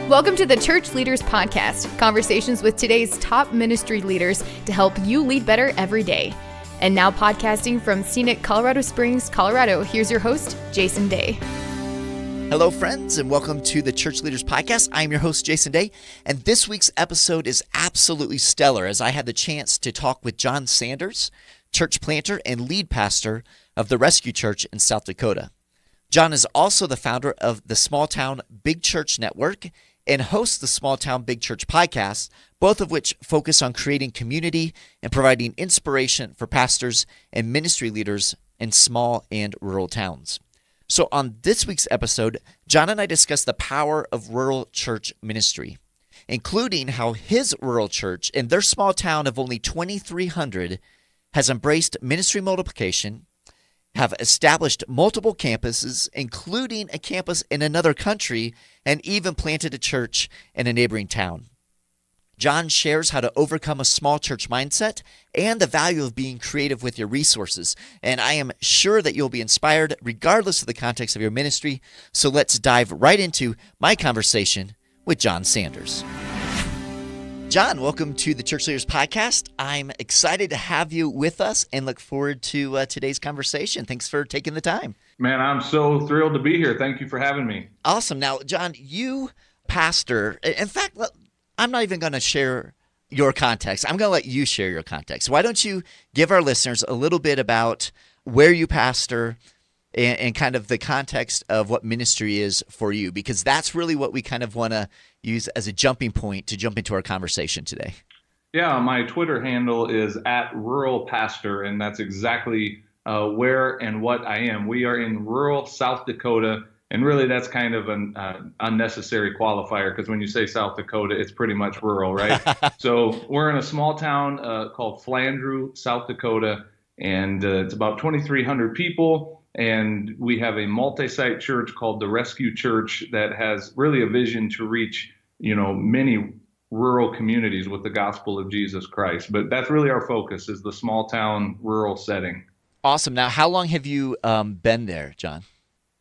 Welcome to the Church Leaders Podcast, conversations with today's top ministry leaders to help you lead better every day. And now podcasting from scenic Colorado Springs, Colorado, here's your host, Jason Day. Hello, friends, and welcome to the Church Leaders Podcast. I'm your host, Jason Day, and this week's episode is absolutely stellar as I had the chance to talk with John Sanders, church planter and lead pastor of the Rescue Church in South Dakota. John is also the founder of the Small Town Big Church Network and hosts the Small Town Big Church podcast, both of which focus on creating community and providing inspiration for pastors and ministry leaders in small and rural towns. So on this week's episode, John and I discuss the power of rural church ministry, including how his rural church in their small town of only 2,300 has embraced ministry multiplication, have established multiple campuses, including a campus in another country, and even planted a church in a neighboring town. John shares how to overcome a small church mindset and the value of being creative with your resources. And I am sure that you'll be inspired regardless of the context of your ministry. So let's dive right into my conversation with John Sanders. John, welcome to the Church Leaders Podcast. I'm excited to have you with us and look forward to today's conversation. Thanks for taking the time. Man, I'm so thrilled to be here. Thank you for having me. Awesome. Now, John, you pastor, in fact, I'm not even going to share your context. I'm going to let you share your context. Why don't you give our listeners a little bit about where you pastor and kind of the context of what ministry is for you, because that's really what we kind of want to use as a jumping point to jump into our conversation today. Yeah, my Twitter handle is @ruralpastor, and that's exactly where and what I am. We are in rural South Dakota, and really that's kind of an unnecessary qualifier because when you say South Dakota, it's pretty much rural, right? So we're in a small town called Flandreau, South Dakota, and it's about 2,300 people. And we have a multi-site church called the Rescue Church that has really a vision to reach, many rural communities with the gospel of Jesus Christ. But that's really our focus, is the small town rural setting. Awesome. Now, how long have you been there, John?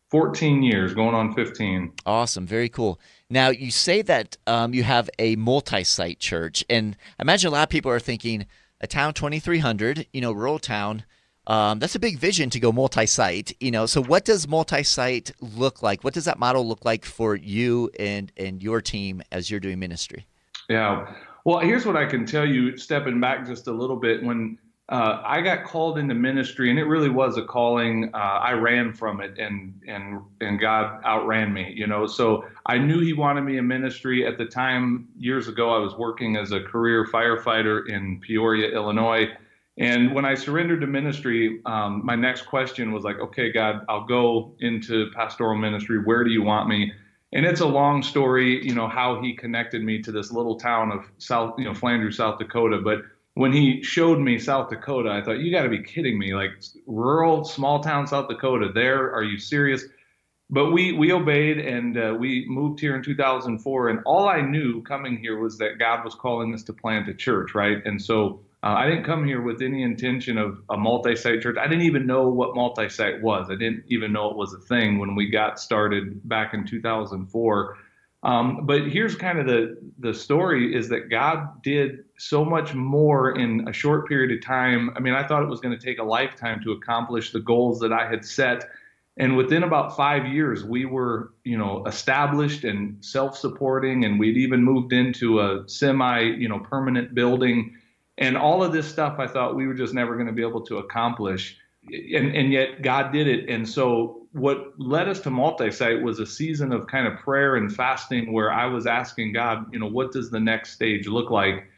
14 years, going on 15. Awesome. Very cool. Now, you say that you have a multi-site church, and I imagine a lot of people are thinking a town 2,300, rural town. That's a big vision to go multi-site, So what does multi-site look like? What does that model look like for you and your team as you're doing ministry? Yeah. Well, here's what I can tell you, stepping back just a little bit. When I got called into ministry, and it really was a calling, I ran from it, and God outran me, So I knew He wanted me in ministry. At the time, years ago, I was working as a career firefighter in Peoria, Illinois. And when I surrendered to ministry, my next question was like, okay, God, I'll go into pastoral ministry. Where do you want me? And it's a long story, how He connected me to this little town of Flandreau, South Dakota. But when He showed me South Dakota, I thought, you got to be kidding me. Like rural, small town South Dakota, are you serious? But we obeyed, and we moved here in 2004. And all I knew coming here was that God was calling us to plant a church, right? And so I didn't come here with any intention of a multi-site church. I didn't even know what multi-site was. I didn't even know it was a thing when we got started back in 2004. But here's kind of the story, is that God did so much more in a short period of time. I mean, I thought it was going to take a lifetime to accomplish the goals that I had set. And within about 5 years, we were, established and self-supporting, and we'd even moved into a permanent building. And all of this stuff, I thought we were just never going to be able to accomplish. And yet God did it. And so what led us to multi-site was a season of kind of prayer and fasting where I was asking God, what does the next stage look like?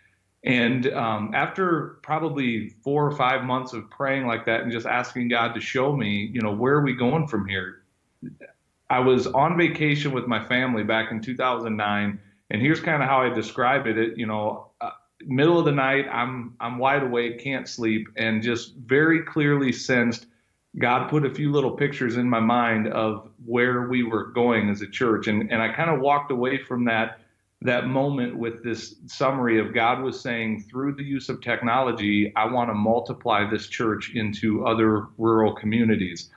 And after probably 4 or 5 months of praying like that and just asking God to show me, where are we going from here? I was on vacation with my family back in 2009. And here's kind of how I describe it. Middle of the night, I'm wide awake, can't sleep, and just very clearly sensed God put a few little pictures in my mind of where we were going as a church. And I kind of walked away from that moment with this summary of God was saying, through the use of technology, I want to multiply this church into other rural communities.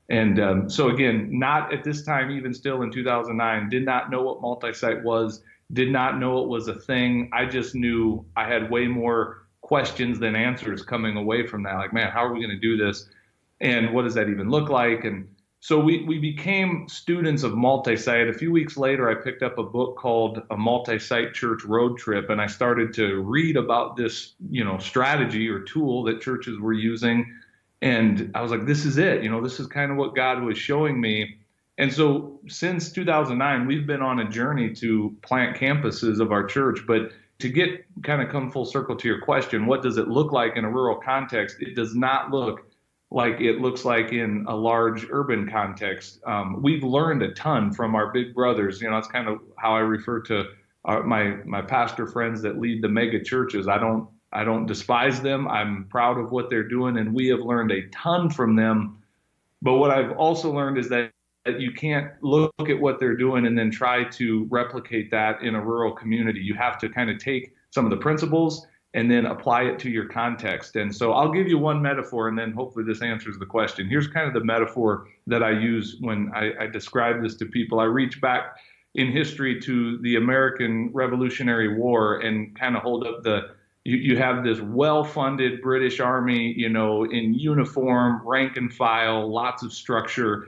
And so again, not at this time, even still in 2009, did not know what multi-site was, did not know it was a thing. I just knew I had way more questions than answers coming away from that. Like, man, how are we going to do this? And what does that even look like? And so we became students of multi-site. A few weeks later, I picked up a book called A Multi-Site Church Road Trip, and I started to read about this, strategy or tool that churches were using. And I was like, this is it. This is kind of what God was showing me. And so since 2009, we've been on a journey to plant campuses of our church. But to come full circle to your question, what does it look like in a rural context? It does not look like it looks like in a large urban context. We've learned a ton from our big brothers. That's kind of how I refer to my pastor friends that lead the mega churches. I don't despise them. I'm proud of what they're doing, and we have learned a ton from them. But what I've also learned is that you can't look at what they're doing and then try to replicate that in a rural community. You have to kind of take some of the principles and then apply it to your context. And so I'll give you one metaphor, and then hopefully this answers the question. Here's kind of the metaphor that I use when I describe this to people. I reach back in history to the American Revolutionary War and kind of hold up you have this well-funded British army, in uniform, rank and file, lots of structure.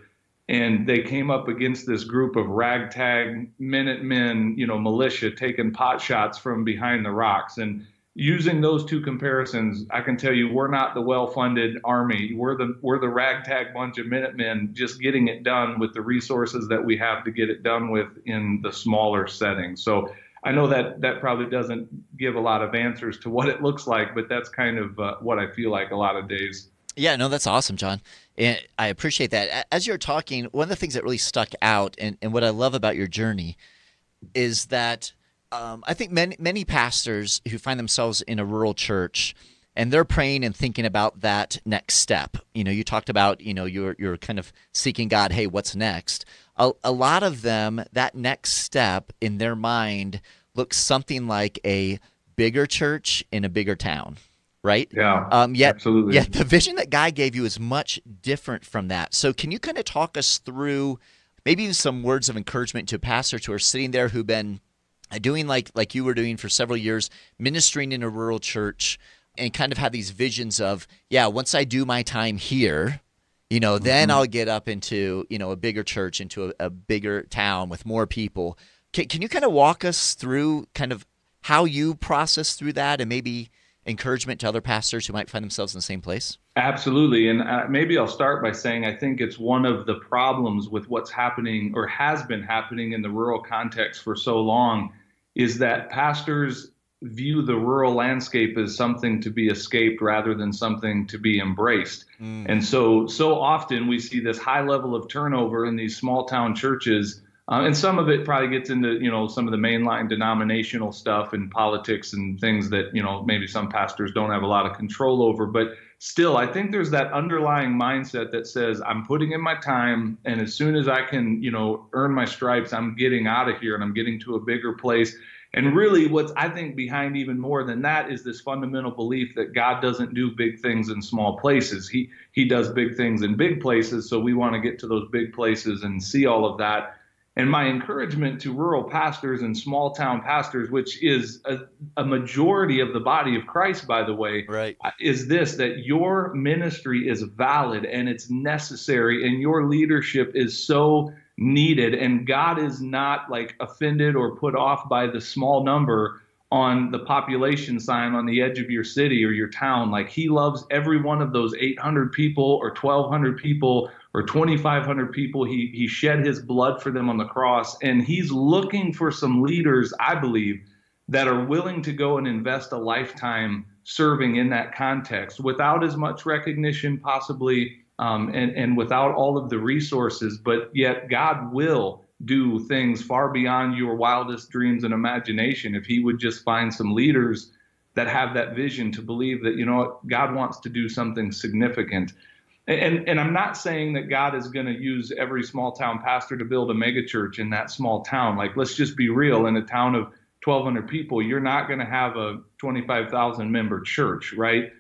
And they came up against this group of ragtag Minutemen, militia taking pot shots from behind the rocks. And using those two comparisons, I can tell you we're not the well-funded army. We're the ragtag bunch of Minutemen just getting it done with the resources that we have to get it done with in the smaller setting. So I know that probably doesn't give a lot of answers to what it looks like, but that's kind of what I feel like a lot of days. Yeah, no, that's awesome, John. And I appreciate that. As you're talking, one of the things that really stuck out and what I love about your journey is that I think many pastors who find themselves in a rural church and they're praying and thinking about that next step. You talked about, you're kind of seeking God, hey, what's next? A lot of them, that next step in their mind looks something like a bigger church in a bigger town. Right? Yeah, absolutely. Yet the vision that God gave you is much different from that. So can you kind of talk us through maybe some words of encouragement to pastors who are sitting there who've been doing like you were doing for several years, ministering in a rural church, and kind of have these visions of, once I do my time here, then I'll get up into, a bigger church, into a bigger town with more people. Can you kind of walk us through kind of how you process through that and maybe encouragement to other pastors who might find themselves in the same place? Absolutely. And maybe I'll start by saying I think it's one of the problems with what's happening or has been happening in the rural context for so long is that pastors view the rural landscape as something to be escaped rather than something to be embraced. And so often we see this high level of turnover in these small town churches. And some of it probably gets into, some of the mainline denominational stuff and politics and things that, maybe some pastors don't have a lot of control over. But still, I think there's that underlying mindset that says, I'm putting in my time, and as soon as I can, earn my stripes, I'm getting out of here and I'm getting to a bigger place. And really what's, I think, behind even more than that is this fundamental belief that God doesn't do big things in small places. He does big things in big places. So we want to get to those big places and see all of that. And my encouragement to rural pastors and small town pastors, which is a majority of the body of Christ, by the way, right, is this, that your ministry is valid and it's necessary and your leadership is so needed. And God is not like offended or put off by the small number on the population sign on the edge of your city or your town. Like he loves every one of those 800 people or 1,200 people or 2,500 people. He shed his blood for them on the cross. And he's looking for some leaders, I believe, that are willing to go and invest a lifetime serving in that context without as much recognition possibly, and without all of the resources. But yet God will do things far beyond your wildest dreams and imagination if he would just find some leaders that have that vision to believe that, God wants to do something significant. And I'm not saying that God is going to use every small town pastor to build a megachurch in that small town. Like, let's just be real. In a town of 1,200 people, you're not going to have a 25,000 member church, right?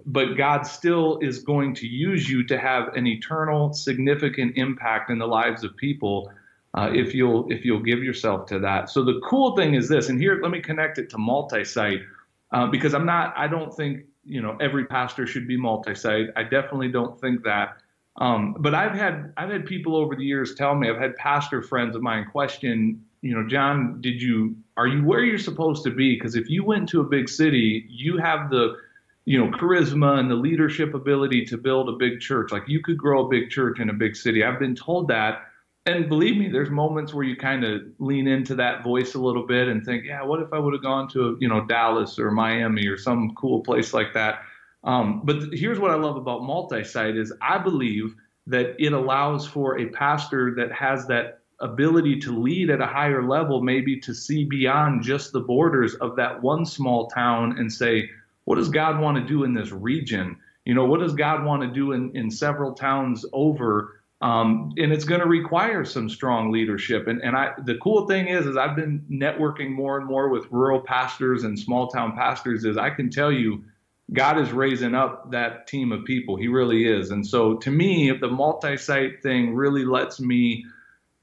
But God still is going to use you to have an eternal, significant impact in the lives of people if you'll give yourself to that. So the cool thing is this, and here let me connect it to multi-site because I don't think every pastor should be multi-site. I definitely don't think that. But I've had people over the years tell me, I've had pastor friends of mine question, John, are you where you're supposed to be? Because if you went to a big city, you have the, charisma and the leadership ability to build a big church. Like you could grow a big church in a big city. I've been told that. And believe me, there's moments where you kind of lean into that voice a little bit and think, yeah, what if I would have gone to, Dallas or Miami or some cool place like that? But here's what I love about multi-site is I believe that it allows for a pastor that has that ability to lead at a higher level, maybe to see beyond just the borders of that one small town and say, what does God want to do in this region? What does God want to do in several towns over? And it's going to require some strong leadership. And the cool thing is I've been networking more and more with rural pastors and small town pastors is I can tell you, God is raising up that team of people. He really is. And so to me, the multi-site thing really lets me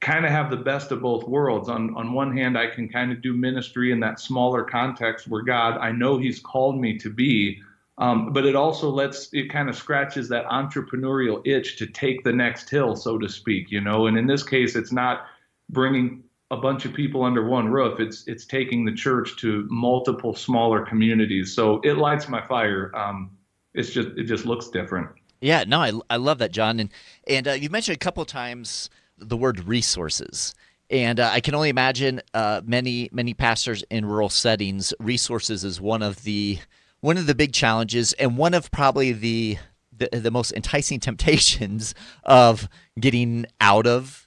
kind of have the best of both worlds. On one hand, I can kind of do ministry in that smaller context where God, I know he's called me to be, but it also it kind of scratches that entrepreneurial itch to take the next hill, so to speak, and in this case, it's not bringing a bunch of people under one roof. It's taking the church to multiple smaller communities. So it lights my fire. It just looks different. Yeah, no, I love that, John. And you mentioned a couple of times the word resources. And I can only imagine many pastors in rural settings, resources is one of the big challenges and one of probably the most enticing temptations of getting out of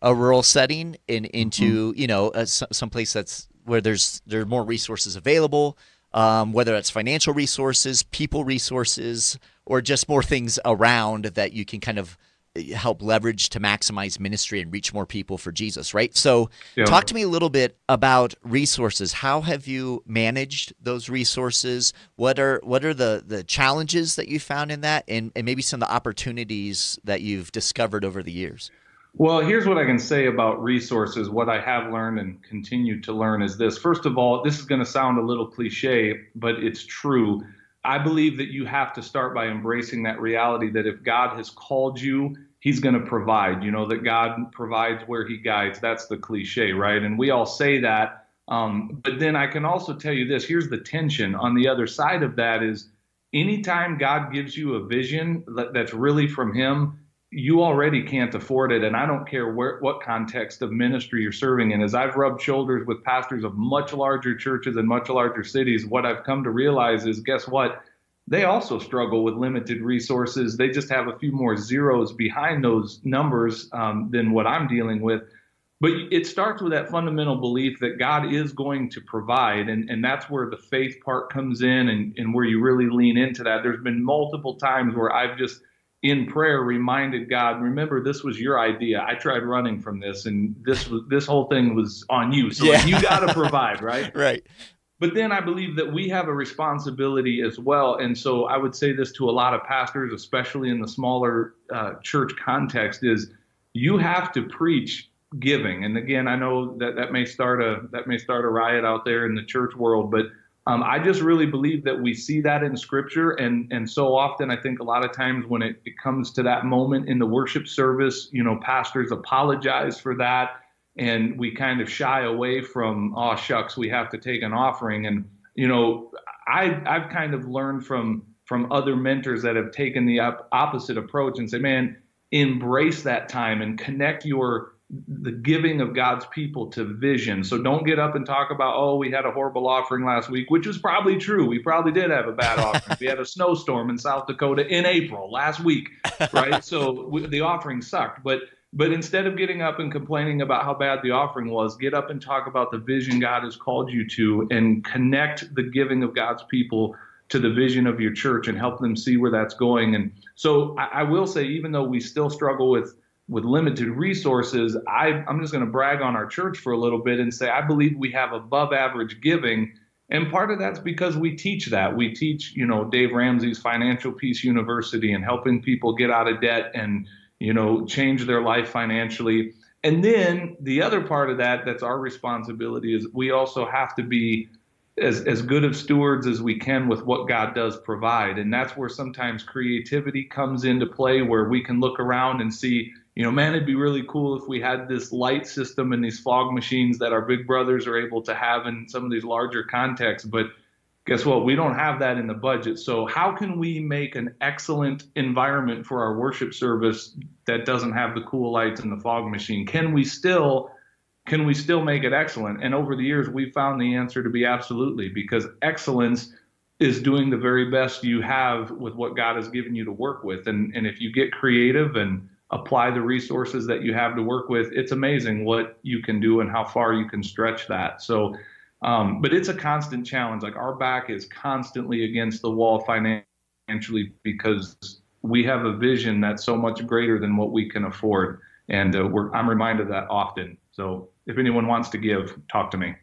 a rural setting and into someplace that's where there are more resources available, whether that's financial resources, people resources, or just more things around that you can kind of help leverage to maximize ministry and reach more people for Jesus, right? So Talk to me a little bit about resources. How have you managed those resources? What are the challenges that you found in that and maybe some of the opportunities that you've discovered over the years? Well, here's what I can say about resources. What I have learned and continue to learn is this. First of all, this is going to sound a little cliche, but it's true. I believe that you have to start by embracing that reality that if God has called you, he's going to provide, that God provides where he guides. That's the cliche, right? And we all say that. But then I can also tell you this. Here's the tension. On the other side of that is anytime God gives you a vision that's really from him, you already can't afford it. And I don't care what context of ministry you're serving in. As I've rubbed shoulders with pastors of much larger churches and much larger cities, what I've come to realize is, guess what? They also struggle with limited resources. They just have a few more zeros behind those numbers than what I'm dealing with. But it starts with that fundamental belief that God is going to provide. And that's where the faith part comes in and where you really lean into that. There's been multiple times where I've just in prayer reminded God, remember, this was your idea. I tried running from this, and this whole thing was on you. So you got to provide, right? Right. But then I believe that we have a responsibility as well. And so I would say this to a lot of pastors, especially in the smaller church context, is you have to preach giving. And again, I know that may start a riot out there in the church world, but I just really believe that we see that in Scripture, and so often I think a lot of times when it comes to that moment in the worship service, pastors apologize for that, and we kind of shy away from, oh shucks, we have to take an offering. And I've kind of learned from other mentors that have taken the opposite approach and say, man, embrace that time and connect the giving of God's people to vision. So don't get up and talk about, oh, we had a horrible offering last week, which was probably true. We probably did have a bad offering. We had a snowstorm in South Dakota in April last week, right? So the offering sucked. But instead of getting up and complaining about how bad the offering was, get up and talk about the vision God has called you to and connect the giving of God's people to the vision of your church and help them see where that's going. And so I will say, even though we still struggle with with limited resources, I'm just going to brag on our church for a little bit and say I believe we have above average giving. And part of that's because we teach that. We teach, Dave Ramsey's Financial Peace University and helping people get out of debt and, change their life financially. And then the other part of that's our responsibility is we also have to be as good of stewards as we can with what God does provide. And that's where sometimes creativity comes into play, where we can look around and see, man, it'd be really cool if we had this light system and these fog machines that our big brothers are able to have in some of these larger contexts. But guess what? We don't have that in the budget. So how can we make an excellent environment for our worship service that doesn't have the cool lights and the fog machine? Can we still make it excellent? And over the years, we've found the answer to be absolutely, because excellence is doing the very best you have with what God has given you to work with. And if you get creative and apply the resources that you have to work with, it's amazing what you can do and how far you can stretch that. So, but it's a constant challenge. Like, our back is constantly against the wall financially because we have a vision that's so much greater than what we can afford. And I'm reminded of that often. So if anyone wants to give, talk to me.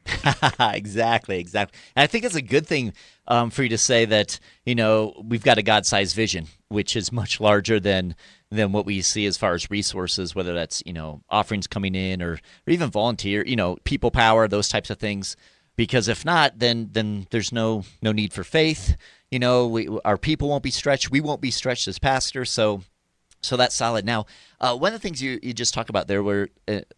Exactly. And I think it's a good thing for you to say that, we've got a God-sized vision, which is much larger than what we see as far as resources, whether that's, offerings coming in or even volunteer, people power, those types of things. Because if not, then there's no need for faith. Our people won't be stretched. We won't be stretched as pastors. So that's solid. Now, one of the things you just talked about there were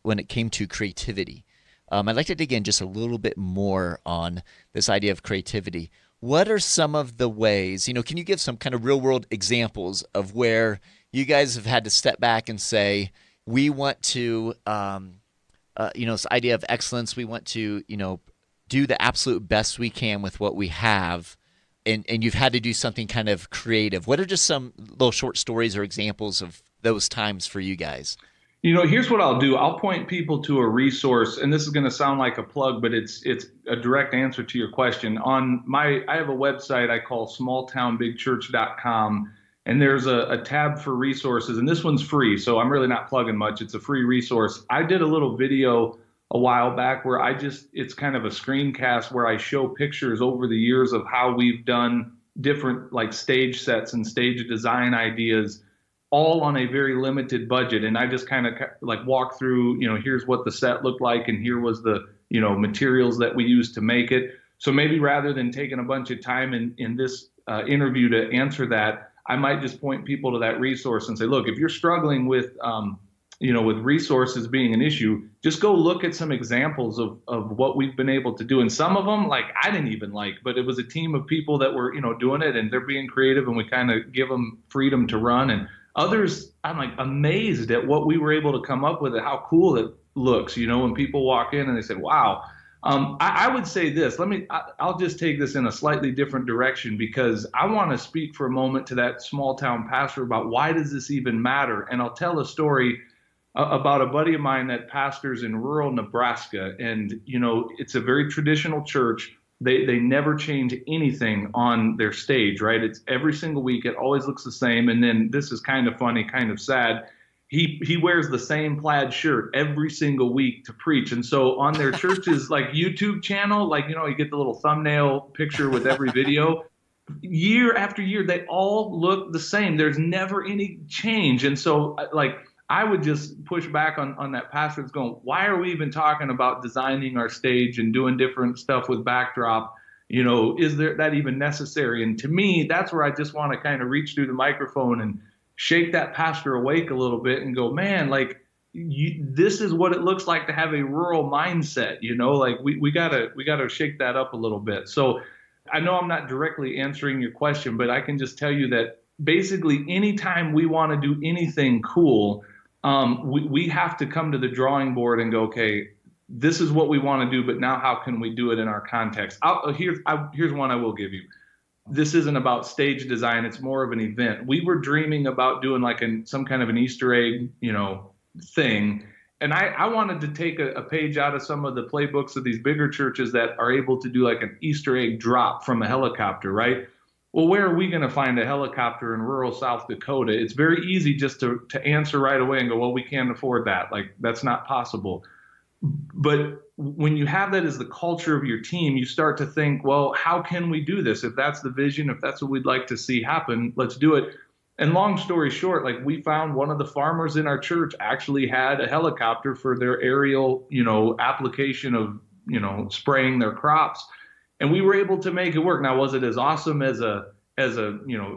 when it came to creativity. I'd like to dig in just a little bit more on this idea of creativity. What are some of the ways, can you give some kind of real world examples of where you guys have had to step back and say, we want to, this idea of excellence, we want to, do the absolute best we can with what we have, and you've had to do something kind of creative. What are just some little short stories or examples of those times for you guys? Here's what I'll do. I'll point people to a resource, and this is going to sound like a plug, but it's a direct answer to your question. I have a website I call smalltownbigchurch.com, and there's a tab for resources, and this one's free, so I'm really not plugging much. It's a free resource. I did a little video a while back where it's kind of a screencast where I show pictures over the years of how we've done different like stage sets and stage design ideas, all on a very limited budget. And I just kind of like walk through, here's what the set looked like, and here was the, materials that we used to make it. So maybe rather than taking a bunch of time in this interview to answer that, I might just point people to that resource and say, look, if you're struggling with resources being an issue, just go look at some examples of what we've been able to do. And some of them, like, I didn't even like, but it was a team of people that were, doing it, and they're being creative, and we kind of give them freedom to run. And others, I'm like amazed at what we were able to come up with and how cool it looks, when people walk in and they say, wow. I would say this, I'll just take this in a slightly different direction, because I want to speak for a moment to that small town pastor about why does this even matter? And I'll tell a story about a buddy of mine that pastors in rural Nebraska. And, it's a very traditional church. They never change anything on their stage, right? It's every single week. It always looks the same. And then this is kind of funny, kind of sad. He wears the same plaid shirt every single week to preach. And so on their church's like YouTube channel, like, you get the little thumbnail picture with every video. Year after year, they all look the same. There's never any change. And so I would just push back on that pastor that's going, why are we even talking about designing our stage and doing different stuff with backdrop? Is that even necessary? And to me, that's where I just want to kind of reach through the microphone and shake that pastor awake a little bit and go, man, this is what it looks like to have a rural mindset. We gotta shake that up a little bit. So I know I'm not directly answering your question, but I can just tell you that basically anytime we want to do anything cool, we have to come to the drawing board and go, okay, this is what we want to do, but now how can we do it in our context? Here's one I will give you. This isn't about stage design. It's more of an event. We were dreaming about doing some kind of an Easter egg, thing. And I wanted to take a page out of some of the playbooks of these bigger churches that are able to do like an Easter egg drop from a helicopter, right? well, where are we going to find a helicopter in rural South Dakota? It's very easy just to answer right away and go, well, we can't afford that. Like, that's not possible. But when you have that as the culture of your team, you start to think, well, how can we do this? If that's the vision, if that's what we'd like to see happen, let's do it. And long story short, like, we found one of the farmers in our church actually had a helicopter for their aerial, application of, spraying their crops. And we were able to make it work. Now, was it as awesome as a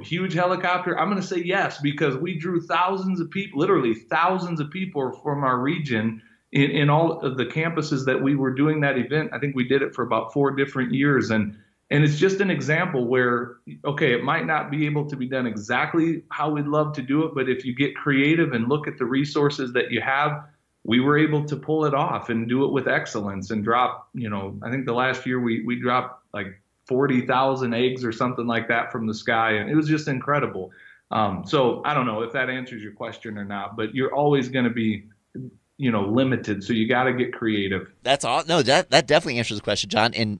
huge helicopter? I'm going to say yes, because we drew thousands of people, literally thousands of people from our region in all of the campuses that we were doing that event. I think we did it for about 4 different years. And it's just an example where, okay, it might not be able to be done exactly how we'd love to do it, but if you get creative and look at the resources that you have, we were able to pull it off and do it with excellence and drop, I think the last year we dropped like 40,000 eggs or something like that from the sky. And it was just incredible. So I don't know if that answers your question or not, but you're always going to be limited. So you got to get creative. That's all. No, that definitely answers the question, John. And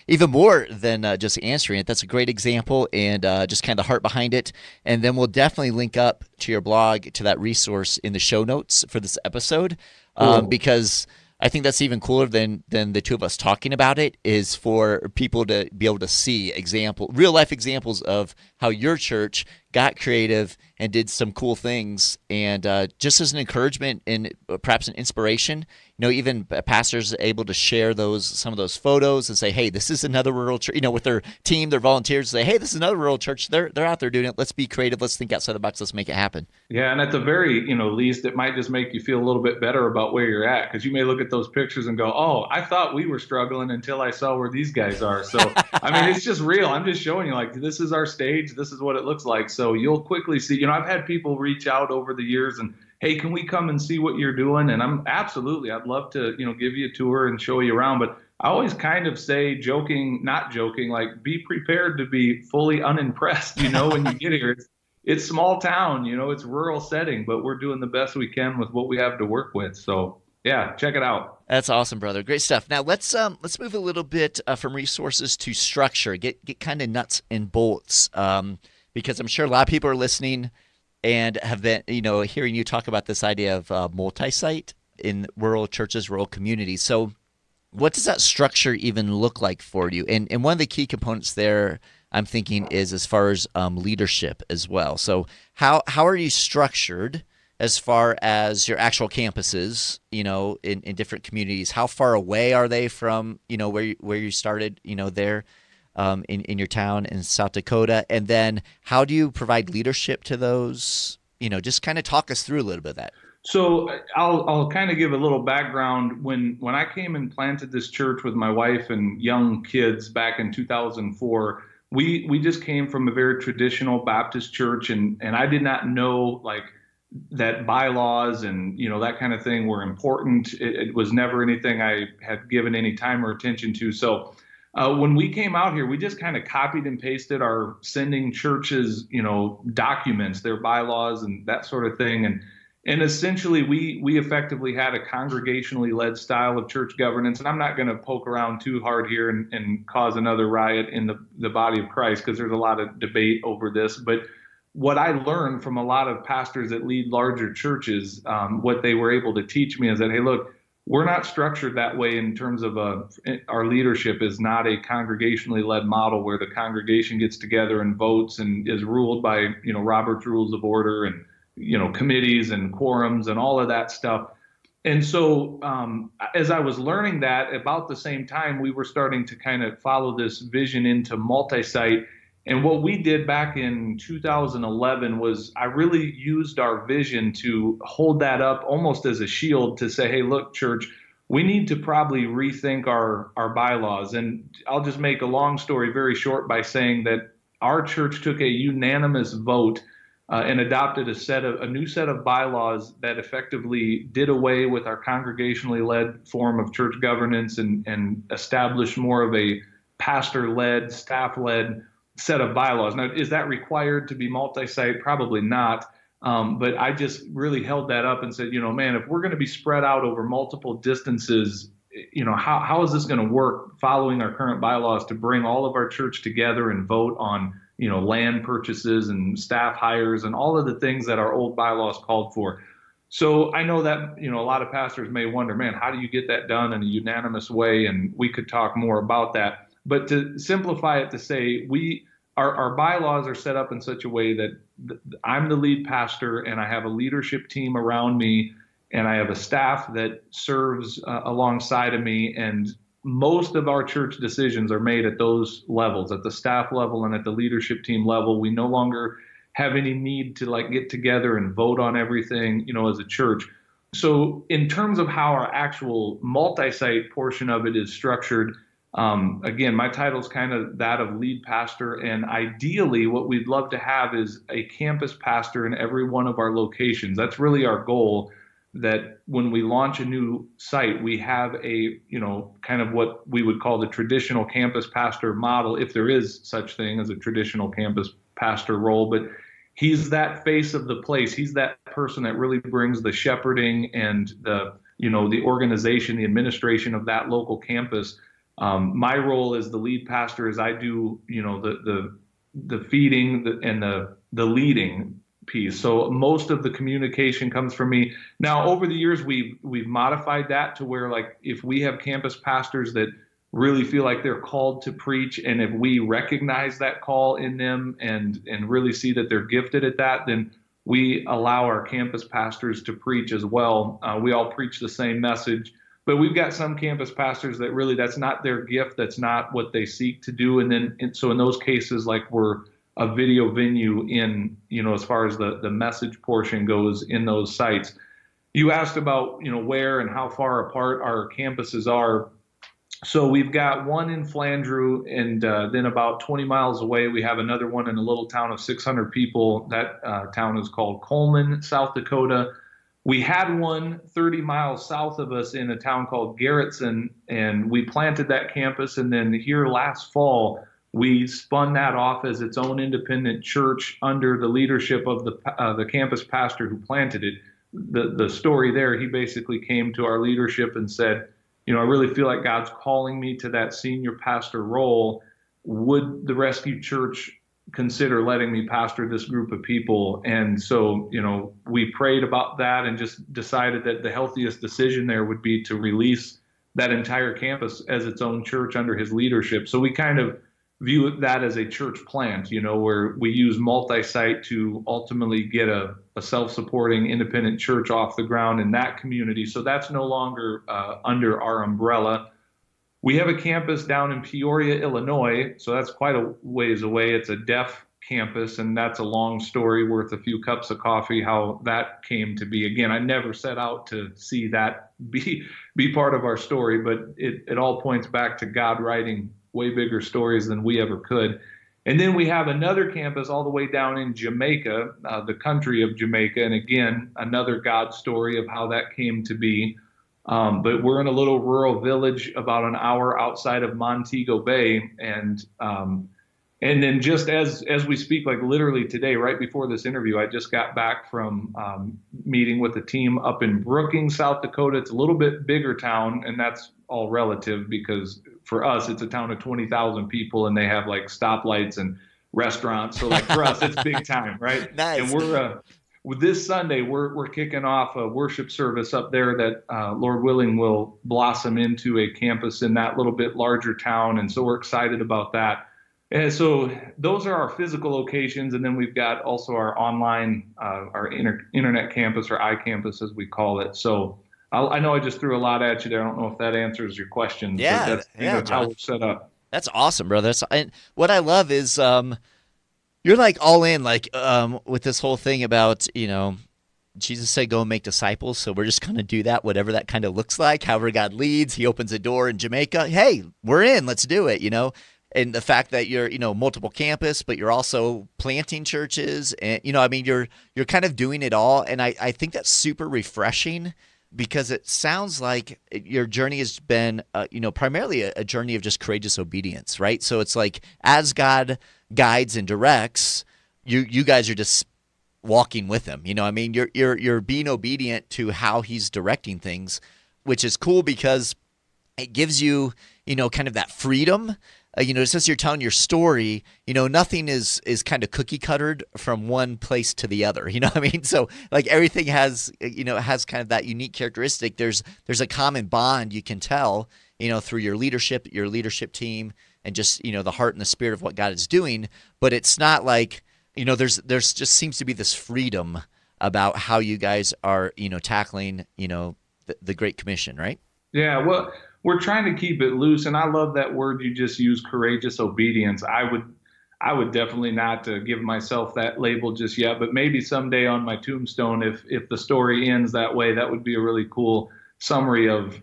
even more than just answering it, that's a great example and just kind of the heart behind it. And then we'll definitely link up to your blog, to that resource in the show notes for this episode, because I think that's even cooler than the two of us talking about it, is for people to be able to see real life examples of how your church got creative and did some cool things. And just as an encouragement and perhaps an inspiration, even pastors are able to share some of those photos and say, hey, this is another rural church, with their team, their volunteers, say, hey, this is another rural church. They're out there doing it. Let's be creative. Let's think outside the box. Let's make it happen. Yeah. And at the very, least, it might just make you feel a little bit better about where you're at, because you may look at those pictures and go, oh, I thought we were struggling until I saw where these guys are. So, I mean, it's just real. I'm just showing you, like, this is our stage. This is what it looks like. So you'll quickly see, I've had people reach out over the years and, hey, can we come and see what you're doing? And I'd love to, give you a tour and show you around. But I always kind of say, not joking, like, be prepared to be fully unimpressed, when you get here. It's small town, it's rural setting, but we're doing the best we can with what we have to work with. So yeah, check it out. That's awesome, brother. Great stuff. Now let's move a little bit from resources to structure, get kind of nuts and bolts, because I'm sure a lot of people are listening and have been, hearing you talk about this idea of multi-site in rural churches, rural communities. So what does that structure even look like for you? And one of the key components there, I'm thinking, is as far as leadership as well. So how are you structured as far as your actual campuses, in different communities? How far away are they from, where you started, there in your town in South Dakota? And then how do you provide leadership to those? Just kind of talk us through a little bit of that. So I'll kind of give a little background. When I came and planted this church with my wife and young kids back in 2004, we just came from a very traditional Baptist church, and I did not know, like, that bylaws and that kind of thing were important. It was never anything I had given any time or attention to. So when we came out here, we just kind of copied and pasted our sending churches, documents, their bylaws and that sort of thing. And essentially, we effectively had a congregationally led style of church governance. And I'm not going to poke around too hard here and cause another riot in the body of Christ, because there's a lot of debate over this. But what I learned from a lot of pastors that lead larger churches, what they were able to teach me is that, hey, look, we're not structured that way in terms of our leadership is not a congregationally led model where the congregation gets together and votes and is ruled by, Robert's Rules of Order and, committees and quorums and all of that stuff. And so as I was learning that, about the same time, we were starting to kind of follow this vision into multi-site. And what we did back in 2011 was I really used our vision to hold that up almost as a shield to say, hey, look, church, we need to probably rethink our bylaws. And I'll just make a long story very short by saying that our church took a unanimous vote and adopted a new set of bylaws that effectively did away with our congregationally led form of church governance and established more of a pastor-led, staff-led set of bylaws. Now, is that required to be multi-site? Probably not. But I just really held that up and said, man, if we're going to be spread out over multiple distances, how is this going to work following our current bylaws to bring all of our church together and vote on land purchases and staff hires and all of the things that our old bylaws called for. So I know that, a lot of pastors may wonder, man, how do you get that done in a unanimous way? And we could talk more about that. But to simplify it, to say our bylaws are set up in such a way that I'm the lead pastor and I have a leadership team around me and I have a staff that serves alongside of me. And most of our church decisions are made at those levels, at the staff level and at the leadership team level. We no longer have any need to get together and vote on everything, as a church. So in terms of how our actual multi-site portion of it is structured, again, my title is kind of that of lead pastor. And ideally, what we'd love to have is a campus pastor in every one of our locations. That's really our goal, that when we launch a new site, we have a, kind of what we would call the traditional campus pastor model, if there is such thing as a traditional campus pastor role. But he's that face of the place. He's that person that really brings the shepherding and the organization, the administration of that local campus. My role as the lead pastor is I do, the feeding and the leading piece. So most of the communication comes from me. Now, over the years, we've modified that to where, if we have campus pastors that really feel like they're called to preach, and if we recognize that call in them and really see that they're gifted at that, then we allow our campus pastors to preach as well. We all preach the same message. But we've got some campus pastors that really, that's not their gift. That's not what they seek to do. So in those cases, we're a video venue in, as far as the message portion goes in those sites. You asked about, where and how far apart our campuses are. So we've got one in Flandreau, and then about 20 miles away, we have another one in a little town of 600 people. That town is called Coleman, South Dakota. We had one 30 miles south of us in a town called Garrettson, and we planted that campus. And then here last fall, we spun that off as its own independent church under the leadership of the campus pastor who planted it. The story there, he basically came to our leadership and said, I really feel like God's calling me to that senior pastor role. Would the Rescue Church consider letting me pastor this group of people? And so, we prayed about that and just decided that the healthiest decision there would be to release that entire campus as its own church under his leadership. So we kind of view that as a church plant, where we use multi-site to ultimately get a self-supporting independent church off the ground in that community. So that's no longer under our umbrella. We have a campus down in Peoria, Illinois, so that's quite a ways away. It's a deaf campus, and that's a long story worth a few cups of coffee, how that came to be. Again, I never set out to see that be part of our story, but it all points back to God writing way bigger stories than we ever could. And then we have another campus all the way down in Jamaica, the country of Jamaica, and again, another God story of how that came to be. But we're in a little rural village about an hour outside of Montego Bay. And then just as we speak, literally today, right before this interview, I just got back from meeting with a team up in Brookings, South Dakota. It's a little bit bigger town, and that's all relative because for us, it's a town of 20,000 people, and they have stoplights and restaurants. So for us, it's big time, right? Nice. And we're this Sunday, we're kicking off a worship service up there that, Lord willing, will blossom into a campus in that little bit larger town. And so we're excited about that. And so those are our physical locations. And then we've got also our online, our internet campus, or iCampus, as we call it. So I know I just threw a lot at you there. I don't know if that answers your questions. Yeah, but that's how we're set up. That's awesome, brother. And what I love is you're all in, with this whole thing about, Jesus said, go and make disciples. So we're just going to do that, whatever that kind of looks like, however God leads. He opens a door in Jamaica. Hey, we're in, let's do it, And the fact that you're, multiple campus, but you're also planting churches and, you're kind of doing it all. And I think that's super refreshing, because it sounds like your journey has been, primarily a journey of just courageous obedience, right? So it's as God guides and directs, you guys are just walking with him. You're being obedient to how he's directing things, which is cool because it gives you, kind of that freedom since you're telling your story, nothing is kind of cookie cuttered from one place to the other. You know what I mean? So like everything has, has kind of that unique characteristic. There's a common bond you can tell, through your leadership team, and just, the heart and the spirit of what God is doing. But it's not like, there's just seems to be this freedom about how you guys are, tackling, the Great Commission, right? Yeah, well, we're trying to keep it loose, and I love that word you just used, courageous obedience. I would definitely not give myself that label just yet, but maybe someday on my tombstone, if the story ends that way, that would be a really cool summary of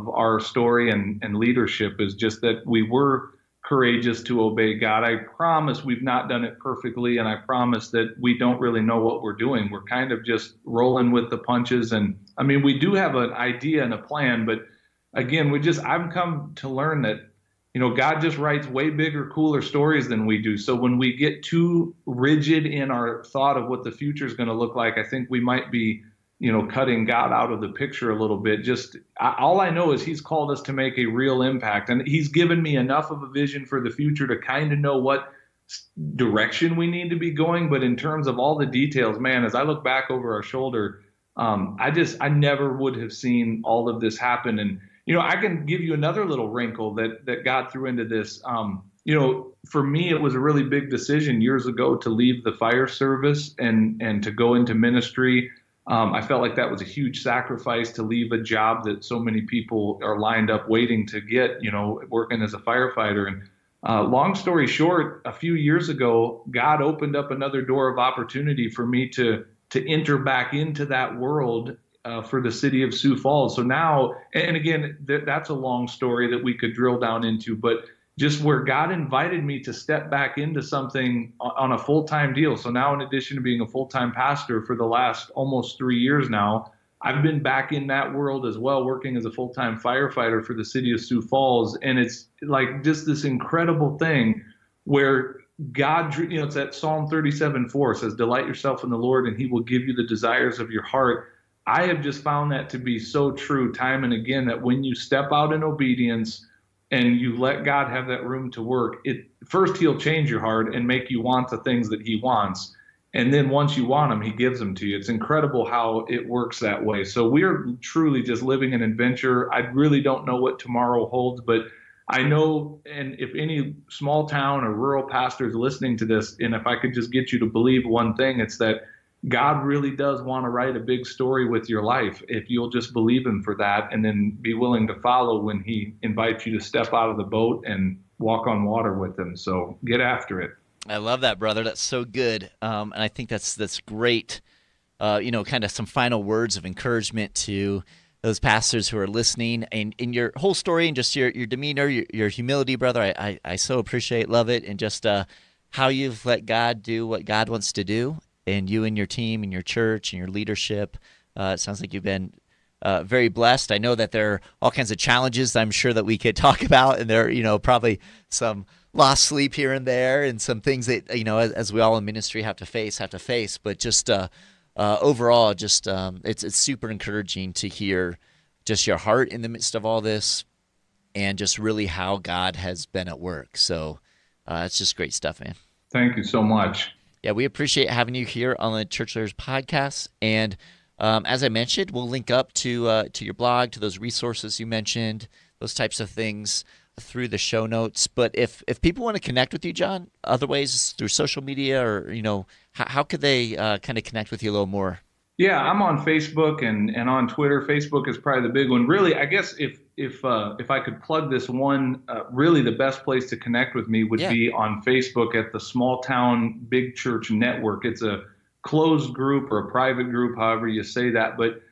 our story and leadership, is just that we were courageous to obey God. I promise we've not done it perfectly, and I promise that we don't really know what we're doing. We're kind of just rolling with the punches, and I mean, we do have an idea and a plan, but again, I've come to learn that, God just writes way bigger, cooler stories than we do. So when we get too rigid in our thought of what the future is going to look like, I think we might be, cutting God out of the picture a little bit. All I know is he's called us to make a real impact, and he's given me enough of a vision for the future to kind of know what direction we need to be going. But in terms of all the details, man, as I look back over our shoulder, I never would have seen all of this happen. And, I can give you another little wrinkle that God threw into this. For me, it was a really big decision years ago to leave the fire service and to go into ministry. I felt like that was a huge sacrifice to leave a job that so many people are lined up waiting to get, working as a firefighter. And long story short, a few years ago, God opened up another door of opportunity for me to enter back into that world for the city of Sioux Falls. So now, and again, that's a long story that we could drill down into, but just where God invited me to step back into something on a full-time deal. So now, in addition to being a full-time pastor for the last almost 3 years now, I've been back in that world as well, working as a full-time firefighter for the city of Sioux Falls. And it's like just this incredible thing where God, it's that Psalm 37:4 says, delight yourself in the Lord and he will give you the desires of your heart. I have just found that to be so true time and again, that when you step out in obedience and you let God have that room to work, first he'll change your heart and make you want the things that he wants. And then once you want them, he gives them to you. It's incredible how it works that way. So we're truly just living an adventure. I really don't know what tomorrow holds, but I know, and if any small town or rural pastor is listening to this, and if I could just get you to believe one thing, it's that God really does want to write a big story with your life if you'll just believe him for that and then be willing to follow when he invites you to step out of the boat and walk on water with him. So get after it. I love that, brother. That's so good. And I think that's great, kind of some final words of encouragement to those pastors who are listening, and in your whole story and just your demeanor, your humility, brother. I so appreciate, love it, and just how you've let God do what God wants to do, and you and your team and your church and your leadership. It sounds like you've been very blessed. I know that there are all kinds of challenges I'm sure that we could talk about, and there are, probably some lost sleep here and there and some things that, as we all in ministry have to face, but just overall, just it's super encouraging to hear just your heart in the midst of all this and just really how God has been at work. So it's just great stuff, man. Thank you so much. Yeah, we appreciate having you here on the Church Leaders podcast. And as I mentioned, we'll link up to your blog, to those resources you mentioned, those types of things through the show notes. But if people want to connect with you, John, other ways through social media, or how could they kind of connect with you a little more? Yeah, I'm on Facebook and on Twitter. Facebook is probably the big one. Really, I guess if I could plug this one, really the best place to connect with me would be on Facebook at the Small Town Big Church Network. It's a closed group or a private group, however you say that. But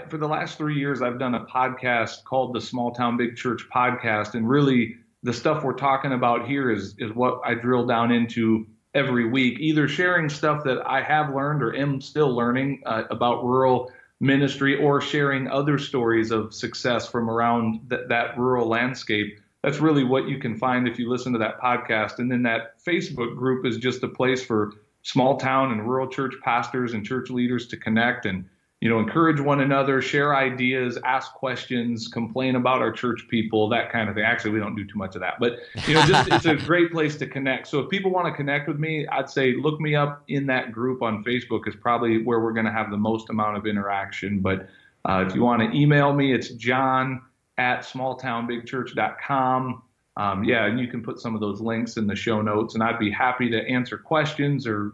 for the last 3 years, I've done a podcast called the Small Town Big Church Podcast. And really the stuff we're talking about here is what I drill down into every week, either sharing stuff that I have learned or am still learning about rural ministry, or sharing other stories of success from around that rural landscape. That's really what you can find if you listen to that podcast. And then that Facebook group is just a place for small town and rural church pastors and church leaders to connect. And encourage one another, share ideas, ask questions, complain about our church people, that kind of thing. Actually, we don't do too much of that, but it's a great place to connect. So if people want to connect with me, I'd say look me up in that group on Facebook is probably where we're going to have the most amount of interaction. But if you want to email me, it's john@smalltownbigchurch.com. And you can put some of those links in the show notes, and I'd be happy to answer questions or,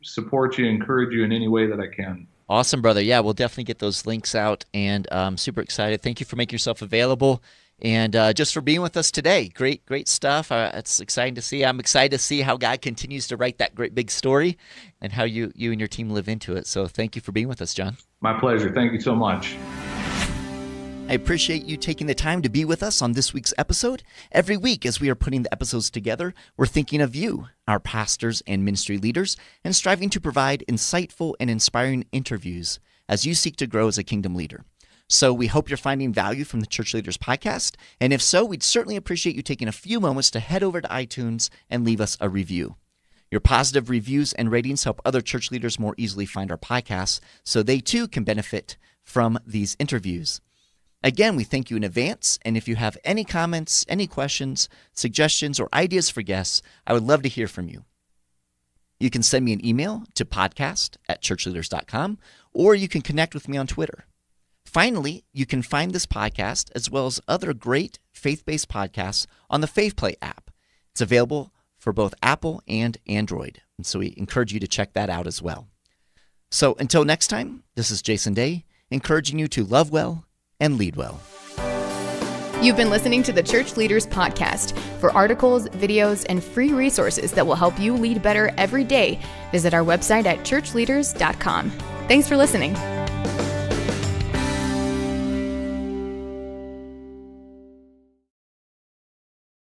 support you, encourage you in any way that I can. Awesome, brother. Yeah, we'll definitely get those links out, and I'm super excited. Thank you for making yourself available and just for being with us today. Great stuff. It's exciting to see. I'm excited to see how God continues to write that great big story and how you and your team live into it. So thank you for being with us, John. My pleasure. Thank you so much. I appreciate you taking the time to be with us on this week's episode. Every week as we are putting the episodes together, we're thinking of you, our pastors and ministry leaders, and striving to provide insightful and inspiring interviews as you seek to grow as a kingdom leader. So we hope you're finding value from the Church Leaders podcast, and if so, we'd certainly appreciate you taking a few moments to head over to iTunes and leave us a review. Your positive reviews and ratings help other church leaders more easily find our podcasts so they too can benefit from these interviews. Again, we thank you in advance, and if you have any comments, any questions, suggestions, or ideas for guests, I would love to hear from you. You can send me an email to podcast@ChurchLeaders.com, or you can connect with me on Twitter. Finally, you can find this podcast as well as other great faith-based podcasts on the FaithPlay app. It's available for both Apple and Android, and so we encourage you to check that out as well. So until next time, this is Jason Day, encouraging you to love well and lead well. You've been listening to the Church Leaders Podcast. For articles, videos, and free resources that will help you lead better every day, visit our website at ChurchLeaders.com. Thanks for listening.